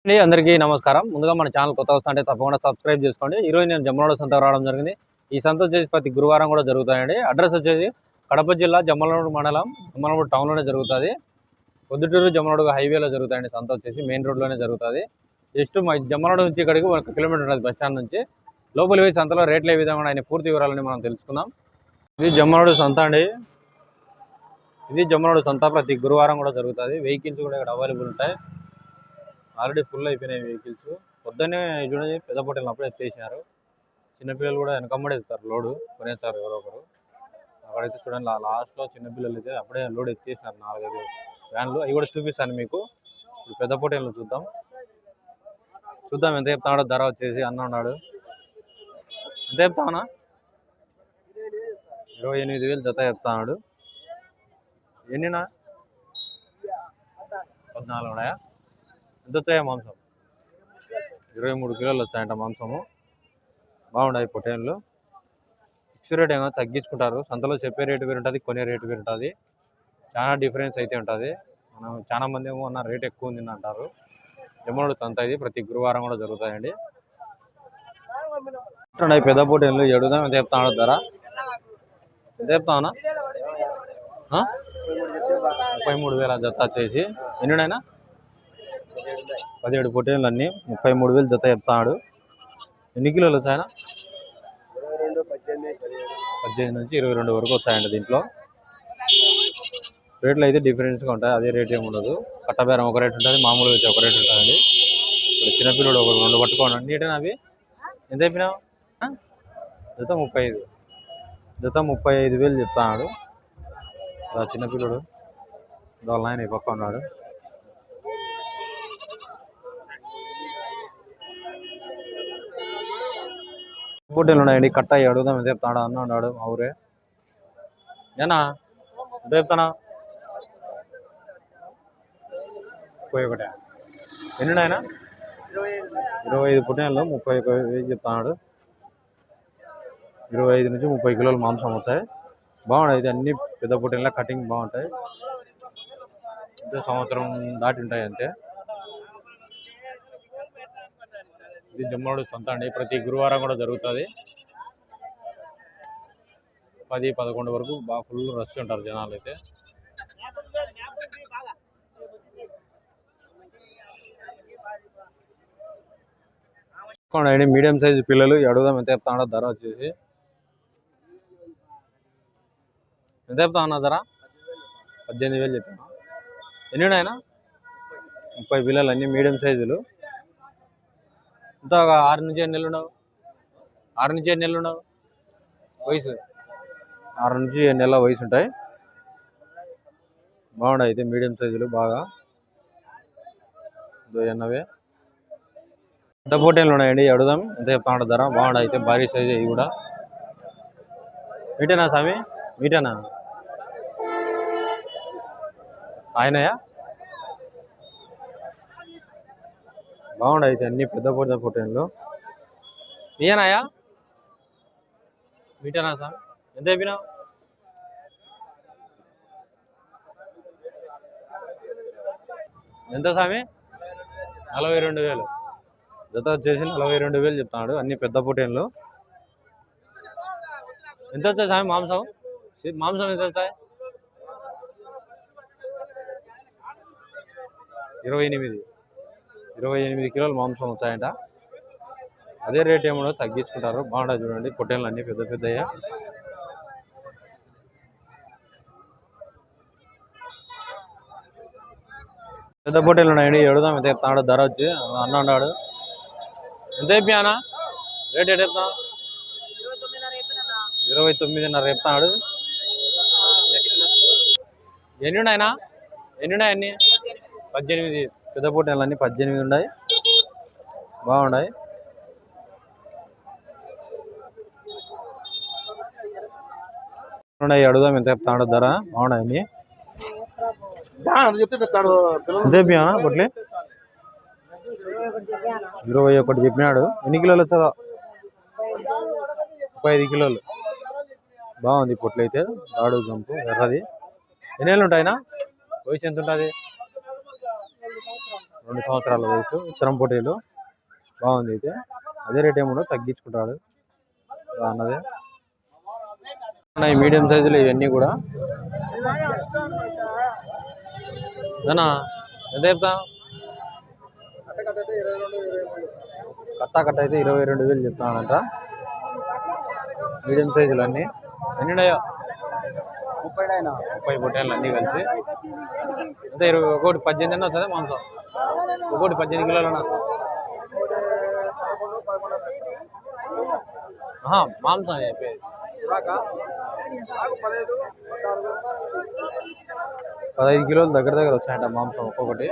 అందరికీ నమస్కారం. ముందుగా మన ఛానల్ కొత్తగా వస్తుంటే తప్పకుండా సబ్స్క్రైబ్ చేసుకోండి. ఈరోజు నేను జమ్మలమడుగు సంతకు రావడం జరిగింది. ఈ సంత వచ్చేసి ప్రతి గురువారం కూడా జరుగుతాయండి. అడ్రస్ వచ్చేసి కడప జిల్లా జమ్మలమడుగు మండలం జమ్మలమడుగు టౌన్లోనే జరుగుతుంది. పొద్దుటూరు జమ్మలమడుగు హైవేలో జరుగుతాయండి. సంత వచ్చేసి మెయిన్ రోడ్లోనే జరుగుతుంది. జస్ట్ జమ్మలమడుగు నుంచి ఇక్కడికి 1 కిలోమీటర్ ఉంటుంది బస్ స్టాండ్ నుంచి. లోపలి పోయి సంతలో రేట్లు ఏ విధంగా ఆయన పూర్తి వివరాలని మనం తెలుసుకుందాం. ఇది జమ్మలమడుగు సంత అండి. ఇది జమ్మలమడుగు సంత ప్రతి గురువారం కూడా జరుగుతుంది. వెహికల్స్ కూడా ఇక్కడ అవైలబుల్ ఉంటాయి. ఆల్రెడీ ఫుల్ అయిపోయినాయి వెహికల్స్. పొద్దున్నే చూడండి పెద్ద పొట్టెలు అప్పుడే ఎత్తేసినారు. చిన్నపిల్లలు కూడా వెనకమ్మడే ఎత్తారు లోడు కొనేస్తారు ఎవరో ఒకరు. అక్కడైతే చూడండి లాస్ట్లో చిన్నపిల్లలు అయితే అప్పుడే లోడ్ ఎత్తేసినారు 4-5 వ్యాన్లు. అవి కూడా చూపిస్తాను మీకు. ఇప్పుడు పెద్ద పొట్టెలు చూద్దాం ఎంత చెప్తాడో ధర వచ్చేసి. అన్న ఉన్నాడు. ఎంత చెప్తామన్నా? 28,000 జత చెప్తాడు. ఎన్నినా? 14 ఉన్నాయా? ఎంత వచ్చాయా మాంసం? 23 కిలోలు వచ్చాయంట మాంసము. బాగున్నాయి పొట్టేళ్ళు. ఫిక్స్ రేట్ ఏమో తగ్గించుకుంటారు. సంతలో చెప్పే రేటు వేరు ఉంటుంది, కొనే రేటు వేరు ఉంటుంది. చాలా డిఫరెన్స్ అయితే ఉంటుంది. మనం చాలా మంది ఏమో అన్న రేట్ ఎక్కువ ఉంది అంటారు. జమ్మలమడుగు సంత ఇది ప్రతి గురువారం కూడా జరుగుతాయండి. పెద్ద పొట్టేళ్ళు ఎడుదాం ఎంత చెప్తాను ధర? ఎంత చెప్తామన్నా? 33,000 జత వచ్చేసి. ఎన్నిడైనా 17 పొట్టేళ్ళు అన్నీ 33,000 జత చెప్తాడు. ఎన్ని కిలోలు వచ్చాయన? 18 నుంచి 22 వరకు వచ్చాయండి. దీంట్లో రేట్లు అయితే డిఫరెన్స్గా ఉంటాయి. అదే రేట్ ఏమి ఉండదు. కట్టబేరం ఒక రేట్ ఉంటుంది, మామూలుగా వచ్చి ఒక రేట్ ఉంటుందండి. ఇప్పుడు చిన్నపిల్లడు ఒక 2 పట్టుకోండి. నీటేనా అవి? ఎంత చెప్పినావు? జత 35. జత 35,000 చెప్తాడు. చిన్నపిల్లడు వాళ్ళ ఆయన పక్క ఉన్నాడు. పొట్టేలు ఉన్నాయండి. కట్ట అడుగుదాం ఎంత చెప్తాడు అన్న ఉన్నాడు మా ఊరే. ఏనా ఎంత చెప్తానా? 31. ఎన్ని ఆయన? 25 పొట్టేళ్ళు 31,000 చెప్తాడు. 25 నుంచి 30 కిలోలు మాంసం వచ్చాయి. బాగున్నాయి. ఇది అన్ని పెద్ద పొట్టేళ్ళ కటింగ్ బాగుంటాయి. అంటే సంవత్సరం దాటి ఉంటాయి అంతే. ఇది జమ్మలమడుగు సంత అండి. ప్రతి గురువారం కూడా జరుగుతుంది. 10-11 వరకు బాగా ఫుల్ రష్ ఉంటారు జనాలు అయితే. మీడియం సైజు పిల్లలు అడుగుదాం ఎంత చెప్తాడో ధర వచ్చేసి. ఎంత చెప్తా అన్న ధర? 18,000 చెప్పాను. ఎన్ని ఉన్నాయన? 30 పిల్లలు అన్ని మీడియం సైజులు. ఇంత ఒక 6 నుంచి 8 నెలలు ఉండవు. 6 నుంచి 8 నెలలు ఉండవు వయసు. 6 నుంచి 8 నెలల వయసు ఉంటాయి. బాగున్నాయి అయితే మీడియం సైజులు బాగా. ఎన్నవే పెద్ద పొట్టేళ్ళు ఉన్నాయండి. అడుగుదాం ఎంత చెప్తాడు ధర. బాగున్నాయి అయితే భారీ సైజు. ఇవి కూడా మీటేనా స్వామి? మీటేనా ఆయనయా? బాగున్నాయి అయితే అన్ని పెద్ద పొట్టేళ్ళు. మీయనాయా? మీటేనా స్వామి? ఎంత చెప్పినావు? ఎంత స్వామి? 42,000 జత వచ్చేసి 42,000 చెప్తాడు. అన్ని పెద్ద పొట్టేళ్ళు. ఎంత వచ్చాయి స్వామి మాంసం? మాంసం ఎంత వచ్చాయి? 28 కిలోలు మాంసం వచ్చాయంట. అదే రేట్ ఏమో తగ్గించుకుంటారు. బాగుంటాయి చూడండి పొట్టేళ్ళు అన్ని పెద్ద పెద్దయ్యా. పెద్ద పొట్టేళ్ళు ఉన్నాయండి. ఎడుదాం ఎంత చెప్తాడు ధర వచ్చి. అన్న అన్నాడు. ఎంత చెప్పానా రేట్? ఎట్ చెప్తా? 29,500 చెప్తాడు. ఎన్ని ఉన్నాయనా? ఎన్ని ఉన్నాయి అన్ని? 18. పెద్ద పొట్టేళ్ళు అన్ని 18 ఉన్నాయి. బాగున్నాయి. అడుగుదాం ఎంత చెప్తాడు ధర. బాగున్నాయి అన్ని. పొట్లే 21 చెప్పినాడు. ఎన్ని కిలోలు వచ్చదా? 35 కిలోలు. బాగుంది పొట్లు అయితే. ఆడు జంపు ఎర్రది. ఎన్ని ఏళ్ళు ఉంటాయినా? వయసు ఎంత ఉంటుంది? 2 సంవత్సరాల వయసు, ఇత్తనం పోటీలు బాగుంది. అయితే అదే రేట్ ఏమో తగ్గించుకుంటాడు అన్నదే. మీడియం సైజులు ఇవన్నీ కూడా ఏనా ఎంత చెప్తా? కట్ట అయితే 22,000 చెప్తానంట. మీడియం సైజులు అన్నీ ఎన్నిన్నాయో 30 పొట్టేళ్ళు అన్నీ కలిసి అంతే. ఒకటి 18 వస్తుంది మాంసం, ఒకటి 18 కిలోలన్నా మాంసం చెప్పేది. 15 కిలోలు దగ్గర వస్తాయంట మాంసం ఒక్కొక్కటి.